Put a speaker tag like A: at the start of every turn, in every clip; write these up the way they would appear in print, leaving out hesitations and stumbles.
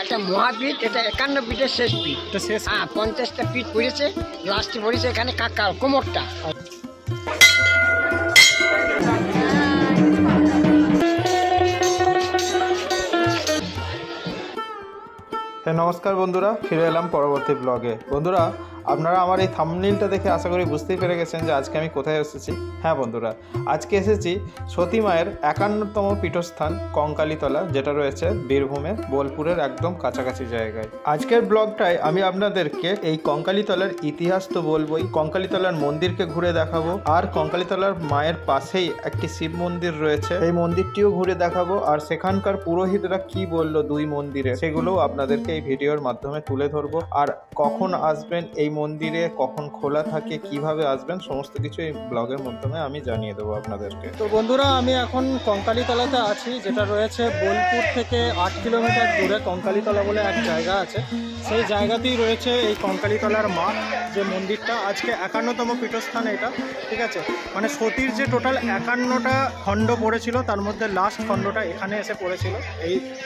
A: একটা মহাপীঠ, এটা 51 পীঠের শেষ পীঠ। হ্যাঁ, 50টা পীঠ পড়েছে, লাস্টে পড়েছে এখানে কাকা কোমরটা।
B: হ্যাঁ, নমস্কার বন্ধুরা, ফিরে এলাম পরবর্তী ব্লগে। বন্ধুরা, আপনারা আমার এই থাম্বনেইলটা দেখে আশা করি বুঝতেই পেরে গেছেন যে আজকে আমি কোথায় এসেছি। হ্যাঁ বন্ধুরা, আজকে এসেছি সতী মায়ের 51তম পীঠস্থান কঙ্কালীতলা, যেটা রয়েছে বীরভূমের বোলপুরের একদম কাছাকাছি জায়গায়। আজকের ব্লগটায় আমি আপনাদেরকে এই কঙ্কালীতলার ইতিহাস তো বলবোই, কঙ্কালীতলার মন্দিরকে ঘুরে দেখাবো, আর কঙ্কালীতলার মায়ের পাশেই একটি শিব মন্দির রয়েছে, এই মন্দিরটিও ঘুরে দেখাবো, আর সেখানকার পুরোহিতরা কি বললো দুই মন্দিরে সেগুলোও আপনাদেরকে এই ভিডিওর মাধ্যমে তুলে ধরবো। আর কখন আসবেন এই মন্দিরে, কখন খোলা থাকে, কিভাবে আসবেন, সমস্ত কিছু এই ব্লগের মাধ্যমে আমি জানিয়ে দেবো আপনাদেরকে।
C: তো বন্ধুরা, আমি এখন কঙ্কালীতলাতে আছি, যেটা রয়েছে বোলপুর থেকে 8 কিলোমিটার দূরে। কঙ্কালীতলা বলে এক জায়গা আছে, সেই জায়গাতেই রয়েছে এই কঙ্কালীতলার মা যে মন্দিরটা। আজকে 51তম পীঠস্থান এটা, ঠিক আছে। মানে সতীর যে টোটাল 51টা খণ্ড পড়েছিল, তার মধ্যে লাস্ট খণ্ডটা এখানে এসে পড়েছিল।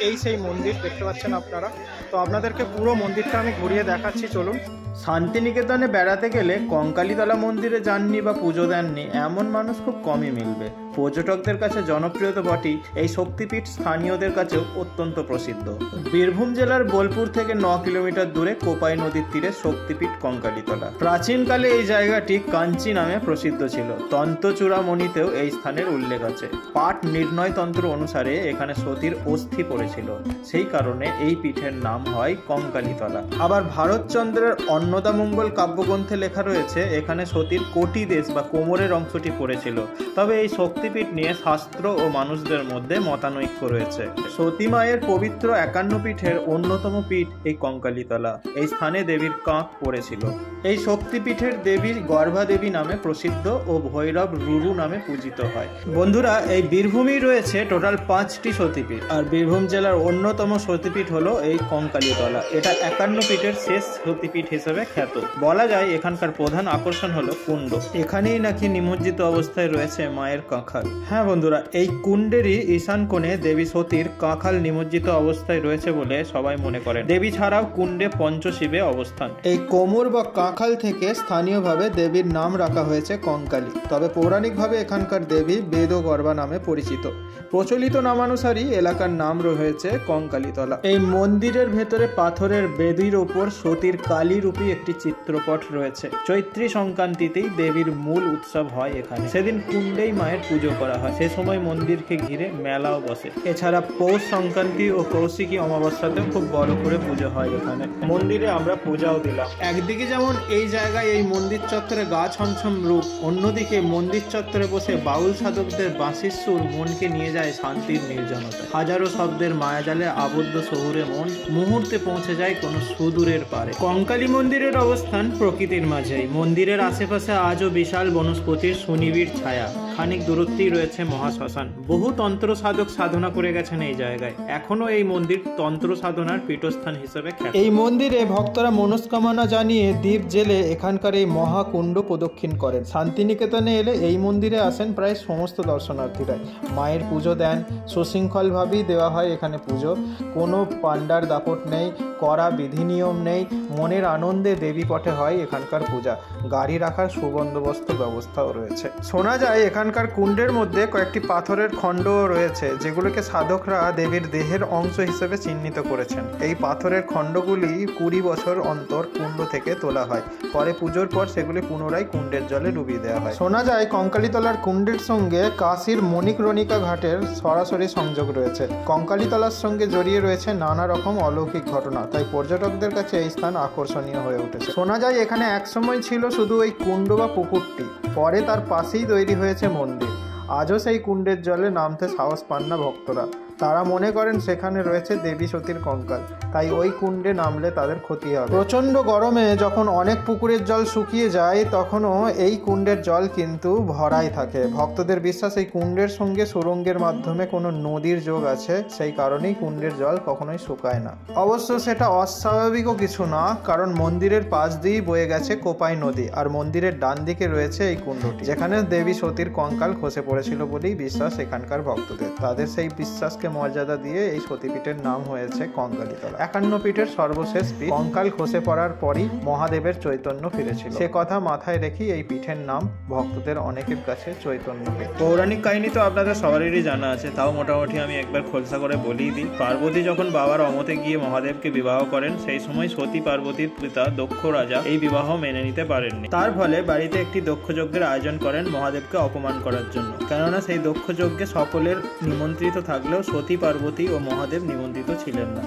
C: এই সেই মন্দির দেখতে পাচ্ছেন আপনারা। তো আপনাদেরকে পুরো মন্দিরটা আমি ঘুরিয়ে দেখাচ্ছি, চলুন। শান্তিনিকেতনে বেড়াতে গেলে কঙ্কালীতলা মন্দিরে যাননি বা পুজো দেননি এমন মানুষ খুব কমই মিলবে। পর্যটকদের কাছে জনপ্রিয় তো বটেই, এই শক্তিপীঠ স্থানীয়দের কাছেও অত্যন্ত প্রসিদ্ধ। বীরভূম জেলার বোলপুর থেকে 9 কিলোমিটার দূরে কোপাই নদীর তীরে শক্তিপীঠ কঙ্কালীতলা। প্রাচীনকালে এই জায়গাটি কাঞ্চি নামে প্রসিদ্ধ ছিল। তন্ত্রচূড়ামণিতেও এই স্থানের উল্লেখ আছে। পাঠ নির্ণয় তন্ত্র অনুসারে এখানে সতীর অস্থি পড়েছিল, সেই কারণে এই পীঠের নাম হয় কঙ্কালীতলা। আবার ভারতচন্দ্রের অন্নদামঙ্গল কাব্যগ্রন্থে লেখা রয়েছে এখানে সতীর কোটি দেশ বা কোমরের অংশটি পড়েছিল। তবে এই শক্তিপীঠ নিয়ে শাস্ত্র ও মানুষদের মধ্যে মতানৈক্য রয়েছে। সতী মায়ের পবিত্র 51 পীঠের অন্যতম পীঠ এই কঙ্কালীতলা। এই স্থানে দেবীর কাঁক পড়েছিল। এই শক্তিপীঠের দেবী গর্ভা দেবী নামে প্রসিদ্ধ ও ভৈরব রুরু নামে পূজিত হয়। বন্ধুরা, এই বীরভূমেই রয়েছে টোটাল 5টি সতীপীঠ, আর বীরভূম জেলার অন্যতম সতীপীঠ হলো এই কঙ্কালীতলা। এটা 51 পীঠের শেষ সতীপীঠ হিসেবে খ্যাত। বলা যায় এখানকার প্রধান আকর্ষণ হলো কুণ্ড। এখানেই নাকি নিমজ্জিত অবস্থায় রয়েছে মায়ের কাঁখাল। হ্যাঁ বন্ধুরা, এই কুণ্ডেরই ঈশান কোণে দেবী সতীর কাঁখাল নিমজ্জিত অবস্থায় রয়েছে বলে সবাই মনে করেন। দেবী ছাড়াও কুণ্ডে পঞ্চশিবে অবস্থান। এই কোমর বা কাঁখাল থেকে স্থানীয়ভাবে দেবীর নাম রাখা হয়েছে কঙ্কালী। তবে পৌরাণিকভাবে এখানকার দেবী বেদগর্ভা নামে পরিচিত। প্রচলিত নামানুসারেই এলাকার নাম রয়েছে কঙ্কালীতলা। এই মন্দিরের ভেতরে পাথরের বেদির ওপর সতীর কালীরূপী একটি চিত্রপট রয়েছে। চৈত্রী সংক্রান্তিতেই দেবীর মূল উৎসব হয় এখানে। সেদিন কুণ্ডেই মায়ের পুজো করা হয়। সে সময় মন্দিরকে ঘিরে মেলাও বসে। এছাড়া পৌষ সংক্রান্তি ও কৌশিকী অমাবস্যাতেও খুব বড় করে পুজো হয় এখানে। মন্দিরে আমরা পূজাও দিলাম। একদিকে যেমন এই জায়গায় এই মন্দির চত্বরে গা ছমছম রূপ, অন্যদিকে মন্দির চত্বরে বসে বাউল সাধকদের বাঁশির সুর মনকে নিয়ে যায় শান্তির নির্জনতা। হাজারো শব্দের মায়াজালে আবদ্ধ শহুরে মন মুহূর্তে পৌঁছে যায় কোনো সুদূরের পারে। কঙ্কালী মন্দিরের অবস্থান প্রকৃতির মাঝেই। মন্দিরের আশেপাশে আজও বিশাল বনস্পতির সুনিবিড় ছায়া। খানিক দূরত্বেই রয়েছে মহাশ্মশান। বহু তন্ত্র সাধক সাধনা করে গেছেন এই জায়গায়। এখনো এই মন্দির তন্ত্র সাধনার পীঠস্থান হিসেবে খ্যাত। এই মন্দিরে ভক্তরা মনস্কামনা জানিয়ে দীপ জেলে এখানকার এই মহাকুণ্ড প্রদক্ষিণ করেন। শান্তিনিকেতনে এলে এই মন্দিরে আসেন প্রায় সমস্ত দর্শনার্থীরাই। মায়ের পুজো দেন, সুশৃঙ্খলভাবেই দেওয়া হয় এখানে পুজো। কোনো পাণ্ডার দাপট নেই, কড়া বিধি নিয়ম নেই। মনের আনন্দে দেবী পটে হয় এখানকার পূজা। গাড়ি রাখার সুবন্দোবস্ত ব্যবস্থাও রয়েছে। শোনা যায় এখানকার কুণ্ডের মধ্যে কয়েকটি পাথরের খণ্ডও রয়েছে, যেগুলোকে সাধকরা দেবীর দেহের অংশ হিসেবে চিহ্নিত করেছেন। এই পাথরের খণ্ডগুলি 20 বছর অন্তর কুণ্ড থেকে তোলা হয়। পরে পুজোর পর সেগুলি পুনরায় কুণ্ডের জলে ডুবিয়ে দেওয়া হয়। শোনা যায় কঙ্কালীতলার কুণ্ডের সঙ্গে কাশীর মণিকর্ণিকা ঘাটের সরাসরি সংযোগ রয়েছে। কঙ্কালীতলার সঙ্গে জড়িয়ে রয়েছে নানা রকম অলৌকিক ঘটনা, তাই পর্যটকদের কাছে এই স্থান আকর্ষণীয় হয়ে উঠেছে। শোনা যায় এখানে একসময় ছিল শুধু এই কুণ্ড বা পুকুরটি, পরে তার পাশেই তৈরি হয়েছে মন্দির। আজও সেই কুণ্ডের জলে নামতে সাহস পান না ভক্তরা। তারা মনে করেন সেখানে রয়েছে দেবী সতীর কঙ্কাল, তাই ওই কুণ্ডে নামলে তাদের ক্ষতি হবে। প্রচণ্ড গরমে যখন অনেক পুকুরের জল শুকিয়ে যায়, তখনও এই কুণ্ডের জল কিন্তু ভরাই থাকে। ভক্তদের বিশ্বাস এই কুণ্ডের সঙ্গে সুরঙ্গের মাধ্যমে কোনো নদীর যোগ আছে, সেই কারণেই কুণ্ডের জল কখনোই শুকায় না। অবশ্য সেটা অস্বাভাবিকও কিছু না, কারণ মন্দিরের পাশ দিয়েই বয়ে গেছে কোপাই নদী, আর মন্দিরের ডান দিকে রয়েছে এই কুণ্ডটি, যেখানে দেবী সতীর কঙ্কাল খসে পড়েছিল বলেই বিশ্বাস এখানকার ভক্তদের। তাদের সেই বিশ্বাসকে
B: মহাদেবকে মর্যাদা দিয়ে এই সতীপীঠের নাম হয়েছে কঙ্কালীতলা। 51 পীঠের সর্বশেষ পীঠ কঙ্কাল খসে পড়ার পরই মহাদেবের চৈতন্য ফিরেছিল। সে কথা মাথায় রেখে এই পীঠের নাম ভক্তদের অনেকের কাছে চৈতন্য পীঠ। পৌরাণিক কাহিনী তো আপনাদের সবারই জানা আছে, তাও মোটামুটি আমি একবার খোলসা করে বলেই দিই। পার্বতী যখন বাবার অমতে গিয়ে মহাদেবকে বিবাহ করেন, সেই সময় সতী পার্বতীর পিতা দক্ষ রাজা এই বিবাহ মেনে নিতে পারেননি। তার ফলে বাড়িতে একটি দক্ষ যজ্ঞের আয়োজন করেন মহাদেবকে অপমান করার জন্য। কেননা সেই দক্ষ যজ্ঞে সকলের নিমন্ত্রিত থাকলেও সতী পার্বতী ও মহাদেব নিমন্ত্রিত ছিলেন না।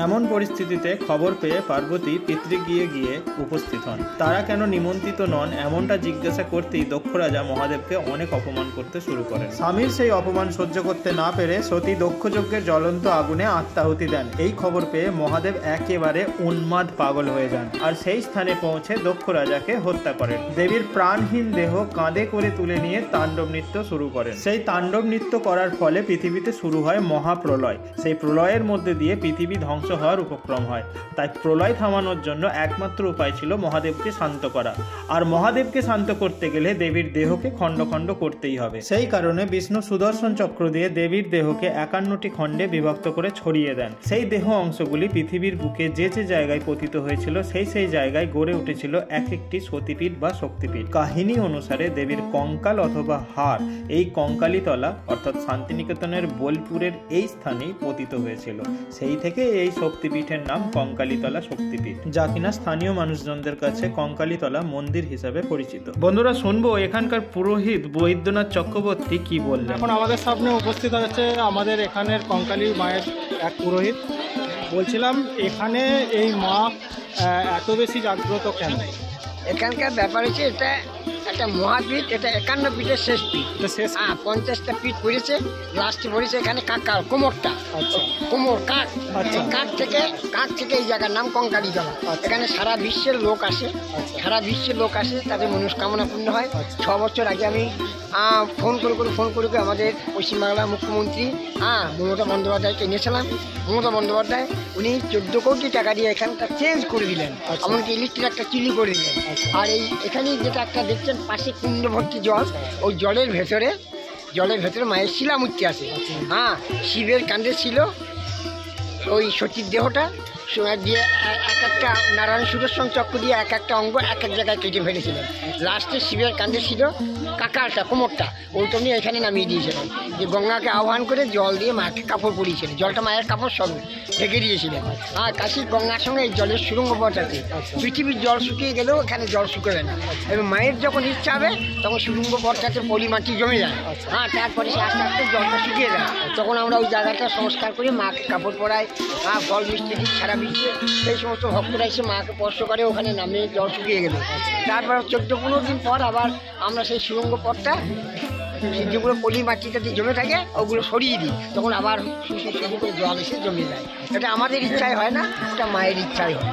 B: এমন পরিস্থিতিতে খবর পেয়ে পার্বতী পিতৃগৃহে গিয়ে উপস্থিত হন। তারা কেন নিমন্ত্রিত নন এমনটা জিজ্ঞাসা করতেই দক্ষ রাজা মহাদেবকে অনেক অপমান করতে শুরু করেন। স্বামীর সেই অপমান সহ্য করতে না পেরে সতী দক্ষ যজ্ঞের জ্বলন্ত আগুনে আত্মাহুতি দেন। এই খবর পেয়ে মহাদেব একেবারে উন্মাদ পাগল হয়ে যান আর সেই স্থানে পৌঁছে দক্ষ রাজাকে হত্যা করেন। দেবীর প্রাণহীন দেহ কাঁধে করে তুলে নিয়ে তাণ্ডব নৃত্য শুরু করেন। সেই তাণ্ডব নৃত্য করার ফলে পৃথিবীতে শুরু হয় মহাপ্রলয়। সেই প্রলয়ের মধ্যে দিয়ে পৃথিবী ধ্বংস হওয়ার উপক্রম হয়। তাই প্রলয় থামানোর জন্য একমাত্র উপায় ছিল মহাদেবকে শান্ত করা। আর মহাদেবকে শান্ত করতে গেলে দেবীর দেহকে খণ্ড খণ্ড করতেই হবে। সেই কারণে বিষ্ণু সুদর্শন চক্র দিয়ে দেবীর দেহকে 51টি খণ্ডে বিভক্ত করে ছড়িয়ে দেন। সেই দেহ অংশগুলি পৃথিবীর বুকে যে যে জায়গায় পতিত হয়েছিল সেই জায়গায় গড়ে উঠেছিল এক একটি সতীপীঠ বা শক্তিপীঠ। কাহিনী অনুসারে দেবীর কঙ্কাল অথবা হাড় এই কঙ্কালীতলা অর্থাৎ শান্তিনিকেতনের বোলপুরের এই স্থানেই পতিত হয়েছিল। সেই থেকে এই শক্তিপীঠের নাম কঙ্কালীতলা শক্তিপীঠ, যা কিনা স্থানীয় মানুষজনদের কাছে কঙ্কালীতলা মন্দির হিসাবে পরিচিত। বন্ধুরা, শুনবো এখানকার পুরোহিত বৈদ্যনাথ চক্রবর্তী কি বললেন।
C: এখন আমাদের সামনে উপস্থিত হচ্ছে আমাদের এখানের কঙ্কালী মায়ের এক পুরোহিত। বলছিলাম এখানে এই মা এত বেশি জাগ্রত কেন?
A: এখানকার ব্যাপার হচ্ছে এটা একটা মহাপীঠ, এটা 51 পীঠের শেষ পীঠ। 50টা পীঠ পড়েছে, লাস্টে পড়েছে এখানে কাকাল কোমরটা। কোমর কাক, কাক থেকে এই জায়গার নাম কঙ্কালীতলা। এখানে সারা বিশ্বের লোক আসে, তাদের মনস্কামনা পূর্ণ হয়। 6 বছর আগে আমি ফোন করে আমাদের পশ্চিমবাংলার মুখ্যমন্ত্রী মমতা বন্দ্যোপাধ্যায়কে এনেছিলাম। মমতা বন্দ্যোপাধ্যায় উনি 14 কোটি টাকা দিয়ে এখানটা চেঞ্জ করে দিলেন, এমনকি ইলেকট্রিক একটা চিলি করে দিলেন। আর এখানে যেটা একটা দেখছেন পাশে কুণ্ড ভর্তি জল, ওই জলের ভেতরে মায়ের শিলামূর্তি আছে। শিবের কাণ্ডে ছিল ওই সতীর দেহটা দিয়ে এক একটা নারায়ণ সুদর্শন চক্র দিয়ে এক একটা অঙ্গ এক এক জায়গায় কেটে ফেলেছিলেন। লাস্টে শিবের কাণ্ডে ছিল কাকালটা কোমরটা, ওইটা নিয়ে এখানে নামিয়ে দিয়েছিলেন। যে গঙ্গাকে আহ্বান করে জল দিয়ে মাকে কাপড় পরিয়েছিলেন, জলটা মায়ের কাপড় সব ঢেকে দিয়েছিলেন। কাশীর গঙ্গার সঙ্গে এই জলের সুরঙ্গ পথ আছে। পৃথিবীর জল শুকিয়ে গেলেও এখানে জল শুকাবে না, এবং মায়ের যখন ইচ্ছা হবে তখন সুরঙ্গ পথটাতে পলি মাটি জমে যায়। তারপরে সে আস্তে আস্তে জলটা শুকিয়ে যায়, তখন আমরা ওই জায়গাটা সংস্কার করে মাকে কাপড় পরাই, ফল মিষ্টি দিই। সারা বিশ্বে সেই সমস্ত ভক্তরা এসে মাকে স্পর্শ করে, ওখানে নামে জল শুকিয়ে গেল। তারপর 14-15 দিন পর আবার আমরা সেই সুরঙ্গ পথটা যেগুলো পলি মাটিটাতে জমে থাকে ওগুলো সরিয়ে দিই, তখন আবার শুধু করে জল এসে জমে যায়। এটা আমাদের ইচ্ছায় হয় না, এটা মায়ের ইচ্ছায় হয়।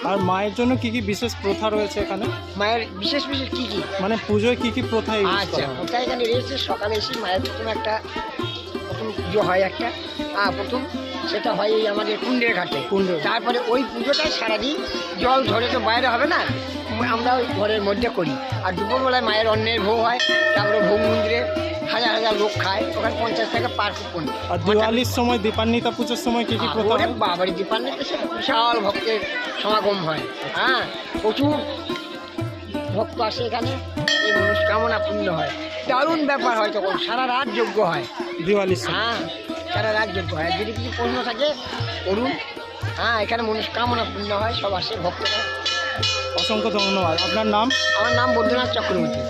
C: আর মায়ের জন্য কি কি বিশেষ প্রথা রয়েছে এখানে?
A: মায়ের বিশেষ কি কি
C: মানে পুজোয় কি কি প্রথা?
A: প্রথা এখানে রয়েছে। সকালে এসে মায়ের প্রথম পুজো হয় একটা, প্রথম সেটা হয় এই আমাদের কুণ্ডের ঘাটে। তারপরে ওই পুজোটাই সারাদিন জল ধরে তো বাইরে হবে না, আমরা ওই ঘরের মধ্যে করি। আর দুপুরবেলায় মায়ের অন্নের ভোগ হয়, তারপরে ভোগ মন্দিরে হাজার হাজার লোক খায়, ওখানে 50 টাকা পার কুপন।
C: আর দিওয়ালির সময় দীপান্বিতা পুজোর সময় কি কি প্রথা?
A: বাবারি দীপান্বিতা সে বিশাল ভক্তের সমাগম হয়। প্রচুর ভক্ত আসে এখানে, এই মনস্কামনা পূর্ণ হয়। দারুণ ব্যাপার হয়, তখন সারা রাত যজ্ঞ হয়
C: দিওয়ালির।
A: সারা রাত যজ্ঞ হয়। যদি কিছু প্রশ্ন থাকে করুন। এখানে মনস্কামনা পূর্ণ হয়, সব আসে ভক্তরা।
C: অসংখ্য ধন্যবাদ। আপনার নাম?
A: আমার নাম বৈদ্যনাথ চক্রবর্তী।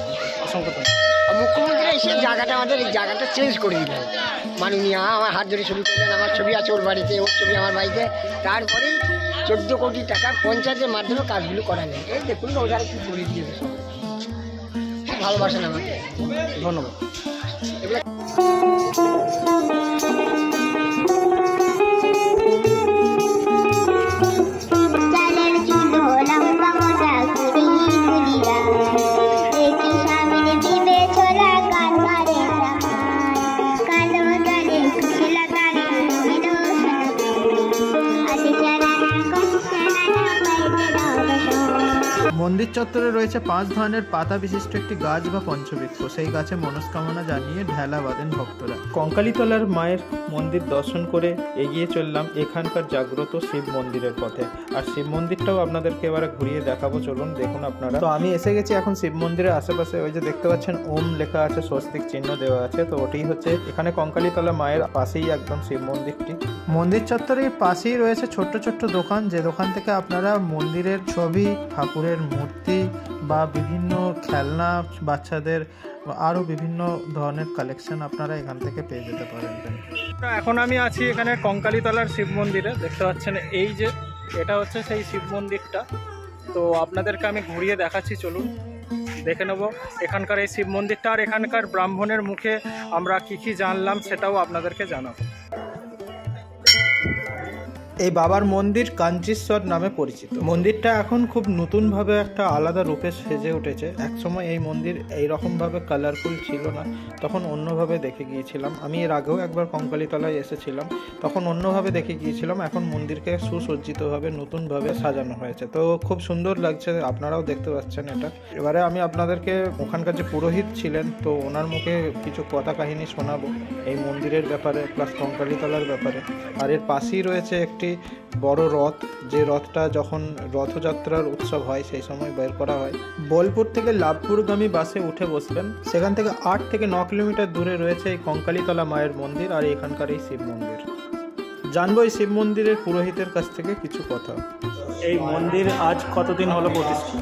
C: অসংখ্য ধন্যবাদ।
A: মুখ্যমন্ত্রী এসে জায়গাটা আমাদের এই জায়গাটা চেঞ্জ করে দিলেন। মাননীয় আমার হাত ধরে ছবি করলেন, আমার ছবি আছে ওর বাড়িতে, ওর ছবি আমার বাড়িতে। তারপরেই 14 কোটি টাকা পঞ্চায়েতের মাধ্যমে কাজগুলো করালেন। এই দেখুন ওরা কি করে দিয়েছে, খুব ভালোবাসেন আমাকে।
C: ধন্যবাদ।
B: মন্দির চত্বরে রয়েছে 5 ধরনের পাতা বিশিষ্ট একটি গাছ বা পঞ্চবৃক্ষ। সেই গাছে মনস্কামনা জানিয়ে ঢেলা বাঁধেন ভক্তরা। কঙ্কালীতলার মায়ের মন্দির দর্শন করে এগিয়ে চললাম এখানকার জাগ্রত শিব মন্দিরের পথে। আর শিব মন্দিরটাও আপনাদেরকে এবারে ঘুরিয়ে দেখাবো, চলুন দেখুন আপনারা। তো আমি এসে গেছি এখন শিব মন্দিরের আশেপাশে। ওই যে দেখতে পাচ্ছেন ওম লেখা আছে, স্বস্তিক চিহ্ন দেওয়া আছে, তো ওটাই হচ্ছে এখানে কঙ্কালীতলা মায়ের পাশেই একদম শিব মন্দিরটি। মন্দির চত্বরের পাশেই রয়েছে ছোট্ট ছোট্ট দোকান, যে দোকান থেকে আপনারা মন্দিরের ছবি, ঠাকুরের মূর্তি বা বিভিন্ন খেলনা, বাচ্চাদের আরও বিভিন্ন ধরনের কালেকশন আপনারা এখান থেকে পেয়ে যেতে পারেন।
C: এখন আমি আছি এখানে কঙ্কালীতলার শিব মন্দিরে। দেখতে পাচ্ছেন এই যে এটা হচ্ছে সেই শিব মন্দিরটা। তো আপনাদেরকে আমি ঘুরিয়ে দেখাচ্ছি, চলুন দেখে নেব এখানকার এই শিব মন্দিরটা। আর এখানকার ব্রাহ্মণের মুখে আমরা কি জানলাম সেটাও আপনাদেরকে জানাবো।
B: এই বাবার মন্দির কাঞ্চীশ্বর নামে পরিচিত। মন্দিরটা এখন খুব নতুনভাবে একটা আলাদা রূপে সেজে উঠেছে। একসময় এই মন্দির এইরকমভাবে কালারফুল ছিল না, তখন অন্যভাবে দেখে গিয়েছিলাম। আমি এর আগেও একবার কঙ্কালীতলায় এসেছিলাম, তখন অন্যভাবে দেখে গিয়েছিলাম। এখন মন্দিরকে সুসজ্জিতভাবে নতুনভাবে সাজানো হয়েছে, তো খুব সুন্দর লাগছে, আপনারাও দেখতে পাচ্ছেন এটা। এবারে আমি আপনাদেরকে ওখানকার যে পুরোহিত ছিলেন, তো ওনার মুখে কিছু কথা কাহিনী শোনাবো এই মন্দিরের ব্যাপারে, প্লাস কঙ্কালীতলার ব্যাপারে। আর এর পাশেই রয়েছে একটি বড় রথ, যে রথটা যখন রথযাত্রার উৎসব হয় সেই সময় বের করা হয়। বোলপুর থেকে লাভপুরগামী বাসে উঠে বসবেন, সেখান থেকে 8 থেকে 9 কিলোমিটার দূরে রয়েছে এই কঙ্কালীতলা মায়ের মন্দির আর এখানকার এই শিব মন্দির। জানবো এই শিব মন্দিরের পুরোহিতের কাছ থেকে কিছু কথা।
C: এই মন্দির আজ কতদিন হলো প্রতিষ্ঠিত?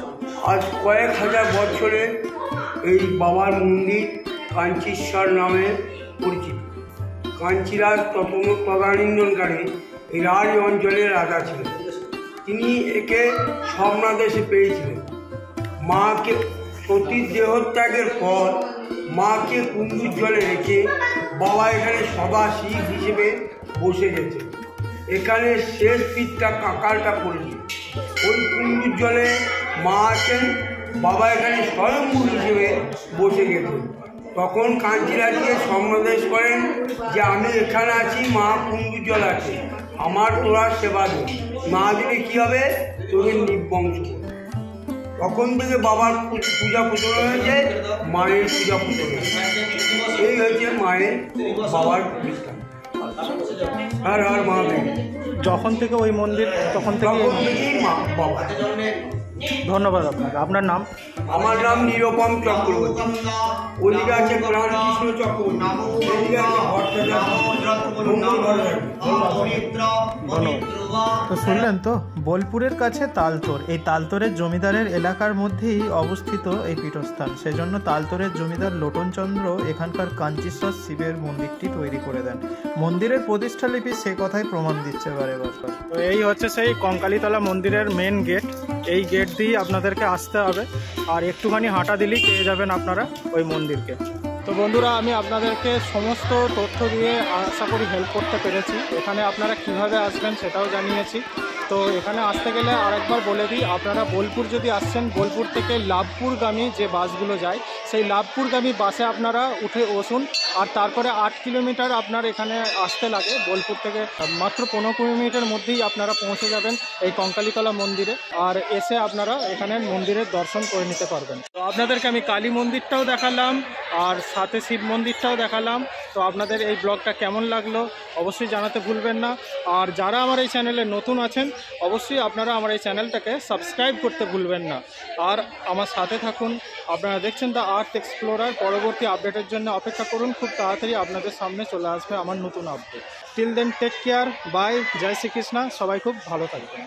D: আজ কয়েক হাজার বছরে এই বাবার মন্দির কাঞ্চীশ্বর নামে পরিচিত। কাঞ্চীরাজ তদানীন্তনকালে এই রাজ অঞ্চলের রাজা ছিলেন। তিনি একে স্বপ্নাদেশে পেয়েছিলেন। মাকে সতীর দেহত্যাগের পর মাকে কুণ্ডুর জলে রেখে বাবা এখানে সদা শিব হিসেবে বসে গেছে। এখানে শেষ পিঠটা কাকালটা পড়েছে। ওই কুণ্ডুর জলে মা আছেন, বাবা এখানে স্বয়ম্ভূ হিসেবে বসে গেছেন। তখন কাঞ্চীরাজকে স্বপ্নাদেশ করেন যে আমি এখানে আছি, মা কুণ্ডুর জল আছে, আমার তোরা সেবা দিন, না দিলে কী হবে, তোকে নির্বংশ। তখন থেকে বাবার পূজা পুজো হয়েছে, মায়ের পূজা পুজো হয়েছে। এই হচ্ছে মায়ের বাবার বৃত্তান্ত। আর আর মা
C: যখন থেকে ওই মন্দির তখন
D: থেকেই মা বাবা।
C: ধন্যবাদ আপনাকে। আপনার নাম?
D: আমার নাম নিরুপম চক্রবর্তী। ওদিকে আছে প্রাণকৃষ্ণ চক্রবর্তী, এদিকে আছে
B: তো শুনলেন তো, বোলপুরের কাছে তালতোর। এই তালতোরের জমিদারের এলাকার মধ্যেই অবস্থিত এই পীঠস্থান। সেজন্য তালতোরের জমিদার লোটনচন্দ্র এখানকার কাঞ্চীশ্বর শিবের মন্দিরটি তৈরি করে দেন। মন্দিরের প্রতিষ্ঠালিপি সে কথাই প্রমাণ দিচ্ছে বারে বার।
C: তো এই হচ্ছে সেই কঙ্কালীতলা মন্দিরের মেন গেট। এই গেট দিয়ে আপনাদেরকে আসতে হবে, আর একটুখানি হাঁটা দিলেই পেয়ে যাবেন আপনারা ওই মন্দিরকে। তো বন্ধুরা, আমি আপনাদেরকে সমস্ত তথ্য দিয়ে আশা করি হেল্প করতে পেরেছি। এখানে আপনারা কিভাবে আসবেন সেটাও জানিয়েছি। তো এখানে আসতে গেলে আরেকবার বলে দিই, আপনারা বোলপুর যদি আসছেন, বোলপুর থেকে লাভপুরগামী যে বাসগুলো যায়, সেই লাভপুরগামী বাসে আপনারা উঠে বসুন। আর তারপরে 8 কিলোমিটার আপনার এখানে আসতে লাগে। বোলপুর থেকে মাত্র 15 কিলোমিটার মধ্যেই আপনারা পৌঁছে যাবেন এই কঙ্কালীতলা মন্দিরে। আর এসে আপনারা এখানে মন্দিরের দর্শন করে নিতে পারবেন। তো আপনাদেরকে আমি কালী মন্দিরটাও দেখালাম, আর সাথে শিব মন্দিরটাও দেখালাম। তো আপনাদের এই ব্লগটা কেমন লাগলো অবশ্যই জানাতে ভুলবেন না। আর যারা আমার এই চ্যানেলে নতুন আছেন, অবশ্যই আপনারা আমার এই চ্যানেলটাকে সাবস্ক্রাইব করতে ভুলবেন না। আর আমার সাথে থাকুন। আপনারা দেখছেন দ্য আর্থ এক্সপ্লোরার। পরবর্তী আপডেটের জন্য অপেক্ষা করুন, খুব তাড়াতাড়ি আপনাদের সামনে চলে আসবে আমার নতুন update. Till then take care, bye, জয় শ্রীকৃষ্ণ। সবাই খুব ভালো থাকবেন।